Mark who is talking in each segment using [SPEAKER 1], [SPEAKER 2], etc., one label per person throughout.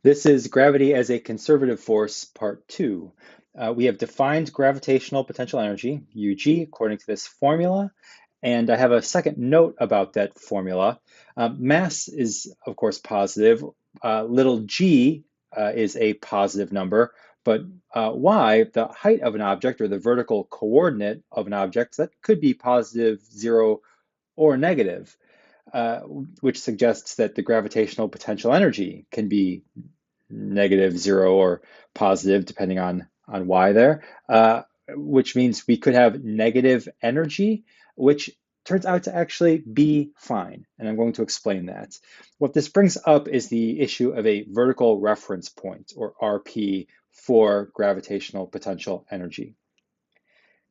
[SPEAKER 1] This is Gravity as a Conservative Force, Part 2. We have defined gravitational potential energy, UG, according to this formula, and I have a second note about that formula. Mass is, of course, positive. Little g is a positive number, but y, the height of an object or the vertical coordinate of an object, that could be positive, 0, or negative, uh, which suggests that the gravitational potential energy can be negative, 0, or positive, depending on y there, which means we could have negative energy, which turns out to actually be fine. And I'm going to explain that. What this brings up is the issue of a vertical reference point, or RP, for gravitational potential energy.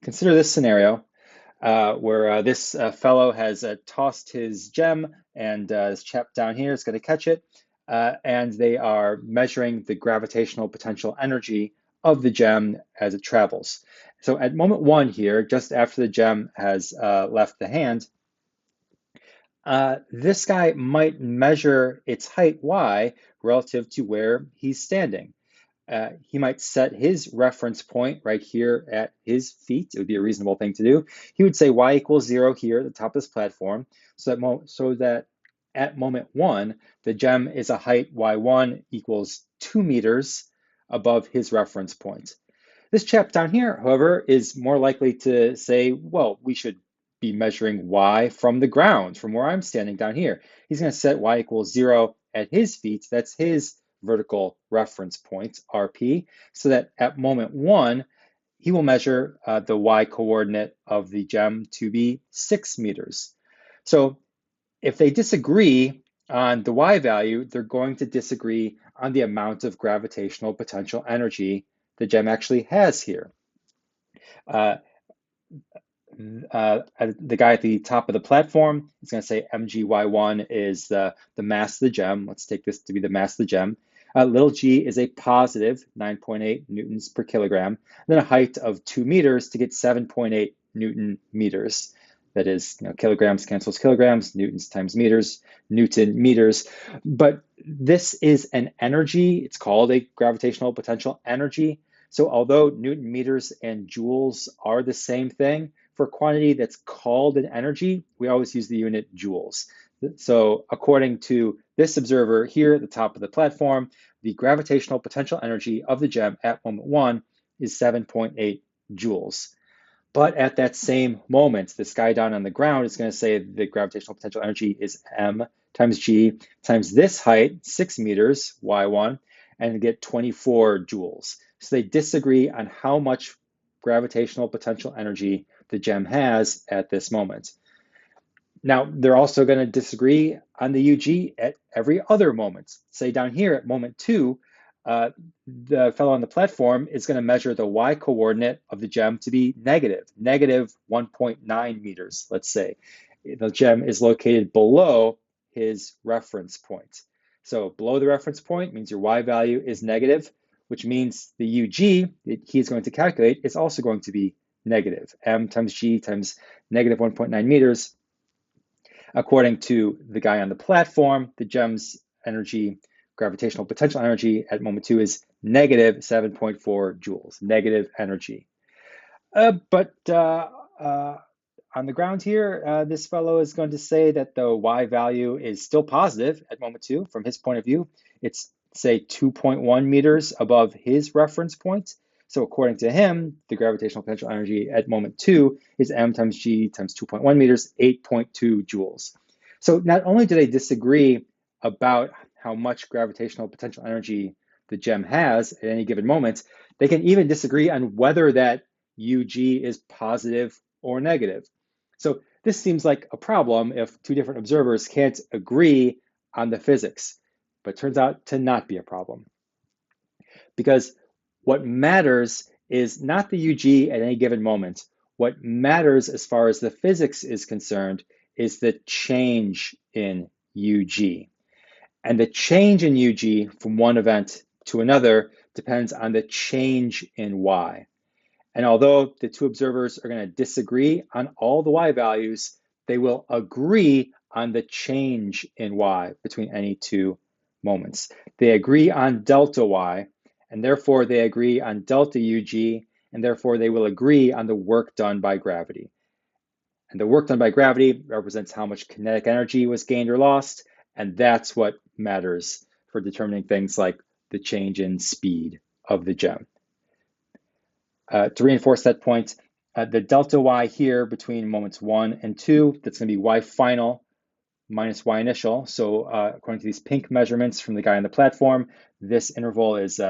[SPEAKER 1] Consider this scenario where this fellow has tossed his gem, and this chap down here is going to catch it, and they are measuring the gravitational potential energy of the gem as it travels. So at moment 1 here, just after the gem has left the hand, this guy might measure its height y relative to where he's standing. He might set his reference point right here at his feet. It would be a reasonable thing to do. He would say y equals 0 here at the top of this platform, so that at moment 1, the gem is a height y1 equals 2 meters above his reference point. This chap down here, however, is more likely to say, well, we should be measuring y from the ground, from where I'm standing down here. He's going to set y equals 0 at his feet. That's his vertical reference point, RP, so that at moment 1, he will measure the y coordinate of the gem to be 6 meters. So if they disagree on the y value, they're going to disagree on the amount of gravitational potential energy the gem actually has here. Uh, the guy at the top of the platform is going to say mgy1 is the mass of the gem. Let's take this to be the mass of the gem. Little g is a positive 9.8 newtons per kilogram, then a height of 2 meters to get 7.8 Newton meters. That is, kilograms cancels kilograms, newtons times meters, Newton meters. But this is an energy. It's called a gravitational potential energy. So although Newton meters and joules are the same thing, for quantity that's called an energy, we always use the unit joules. So according to this observer here at the top of the platform, the gravitational potential energy of the gem at moment 1 is 7.8 joules. But at that same moment, this guy down on the ground is going to say the gravitational potential energy is m times g times this height, 6 meters, y1, and get 24 joules. So they disagree on how much gravitational potential energy the gem has at this moment. Now, they're also going to disagree on the UG at every other moment. Say down here at moment 2, the fellow on the platform is going to measure the y coordinate of the gem to be negative 1.9 meters, let's say. The gem is located below his reference point. So below the reference point means your y value is negative, which means the UG that he's going to calculate is also going to be negative, m times g times negative 1.9 meters. According to the guy on the platform, the gem's energy, gravitational potential energy at moment 2 is negative 7.4 joules, negative energy. But on the ground here, this fellow is going to say that the y value is still positive at moment 2. From his point of view, it's, say, 2.1 meters above his reference point. So according to him, the gravitational potential energy at moment 2 is m times g times 2.1 meters, 8.2 joules. So not only do they disagree about how much gravitational potential energy the gem has at any given moment, they can even disagree on whether that UG is positive or negative. So this seems like a problem if two different observers can't agree on the physics, but turns out to not be a problem. Because what matters is not the UG at any given moment. What matters as far as the physics is concerned is the change in UG. And the change in UG from one event to another depends on the change in Y. And although the two observers are going to disagree on all the Y values, they will agree on the change in Y between any two moments. They agree on delta y, and therefore they agree on delta UG, and therefore they will agree on the work done by gravity. And the work done by gravity represents how much kinetic energy was gained or lost, and that's what matters for determining things like the change in speed of the gem. To reinforce that point, the delta y here between moments 1 and 2, that's going to be y final minus y initial. So according to these pink measurements from the guy on the platform, this interval is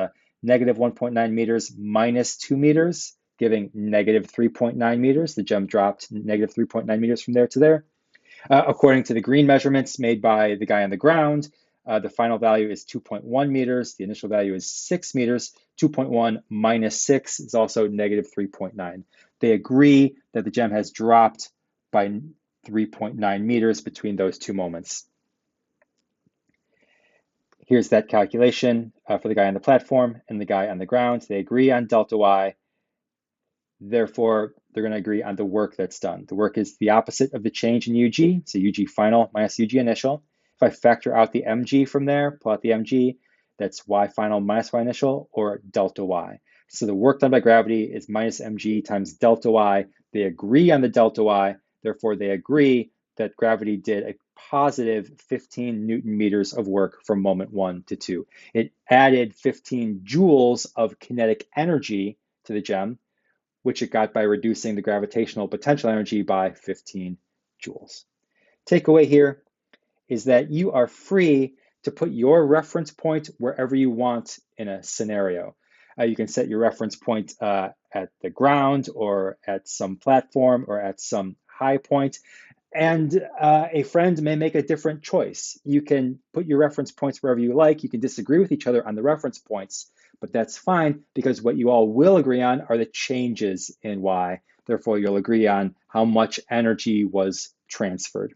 [SPEAKER 1] negative 1.9 meters minus 2 meters, giving negative 3.9 meters. The gem dropped negative 3.9 meters from there to there. According to the green measurements made by the guy on the ground, the final value is 2.1 meters. The initial value is 6 meters. 2.1 minus 6 is also negative 3.9. They agree that the gem has dropped by 3.9 meters between those two moments. Here's that calculation for the guy on the platform and the guy on the ground. They agree on delta y. Therefore, they're going to agree on the work that's done. The work is the opposite of the change in UG, so UG final minus UG initial. If I factor out the mg from there, pull out the mg, that's y final minus y initial, or delta y. So the work done by gravity is minus mg times delta y. They agree on the delta y. Therefore, they agree that gravity did a positive 15 Newton meters of work from moment 1 to 2. It added 15 joules of kinetic energy to the gem, which it got by reducing the gravitational potential energy by 15 joules. Takeaway here is that you are free to put your reference point wherever you want in a scenario. You can set your reference point at the ground or at some platform or at some high point. And a friend may make a different choice. You can put your reference points wherever you like. You can disagree with each other on the reference points, but that's fine because what you all will agree on are the changes in y. Therefore, you'll agree on how much energy was transferred.